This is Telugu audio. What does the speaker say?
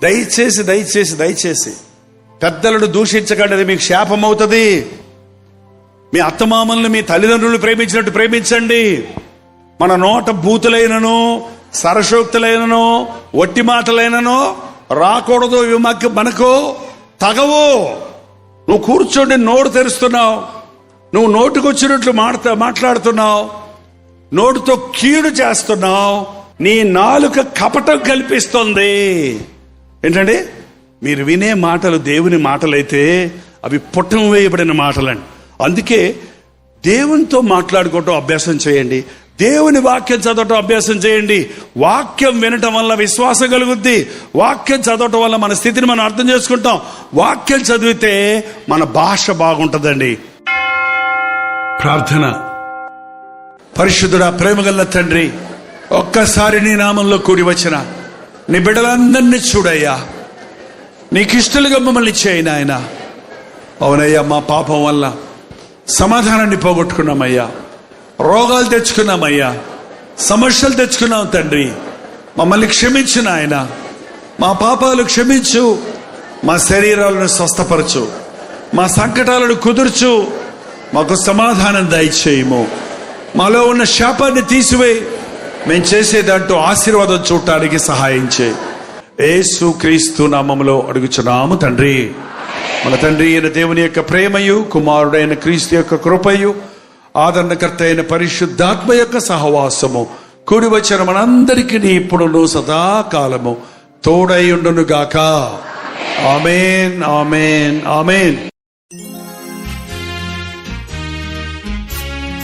దయచేసి దయచేసి దయచేసి పెద్దలను దూషించకండి, అది మీకు శాపం అవుతుంది. మీ అత్తమామల్ని మీ తల్లిదండ్రులు ప్రేమించినట్టు ప్రేమించండి. మన నోట బూతులైనను, సరసోక్తులైనను, ఒట్టి మాటలైనను రాకూడదు. ఇవి మనకు తగవు. నువ్వు కూర్చోండి, నోరు తెరుస్తున్నావు, నువ్వు నోటికొచ్చినట్లు మాట్లాడుతున్నావు, నోటితో కీడు చేస్తున్నావు, నీ నాలుక కపటం కల్పిస్తుంది. ఏంటండి, మీరు వినే మాటలు దేవుని మాటలైతే అవి పుట్టం వేయబడిన మాటలండి. అందుకే దేవునితో మాట్లాడుకోవటం అభ్యాసం చేయండి, దేవుని వాక్యం చదవటం అభ్యాసం చేయండి. వాక్యం వినటం వల్ల విశ్వాసం కలుగుద్ది. వాక్యం చదవటం వల్ల మన స్థితిని మనం అర్థం చేసుకుంటాం. వాక్యం చదివితే మన భాష బాగుంటుందండి. ప్రార్థన. పరిశుద్ధుడా, ప్రేమగల తండ్రి, ఒక్కసారి నీ నామంలో కూడి వచ్చిన నీ బిడ్డలందరినీ చూడయ్యా. నీకిష్టలుగా మమ్మల్ని చేయి నాయన. అవునయ్యా, మా పాపం వల్ల సమాధానాన్ని పోగొట్టుకున్నామయ్యా, రోగాలు తెచ్చుకున్నామయ్యా, సమస్యలు తెచ్చుకున్నాం తండ్రి. మమ్మల్ని క్షమించు నాయన. మా పాపాలు క్షమించు, మా శరీరాలను స్వస్థపరచు, మా సంకటాలను కుదుర్చు, మాకు సమాధానం దయచేయము. మాలో ఉన్న శాపాన్ని తీసివేయి. మేము చేసేదంటూ ఆశీర్వాదం చూడటానికి సహాయం చేయి. యేసు క్రీస్తు నామములో అడుగుచున్నాము తండ్రి. మన తండ్రి అయిన దేవుని యొక్క ప్రేమయు, కుమారుడైన క్రీస్తు యొక్క కృపయు, ఆదరణకర్త అయిన పరిశుద్ధాత్మ యొక్క సహవాసము కూడి వచ్చిన మనందరికీ ఇప్పుడును సదాకాలము తోడై ఉండును గాక. ఆమేన్, ఆమేన్, ఆమేన్.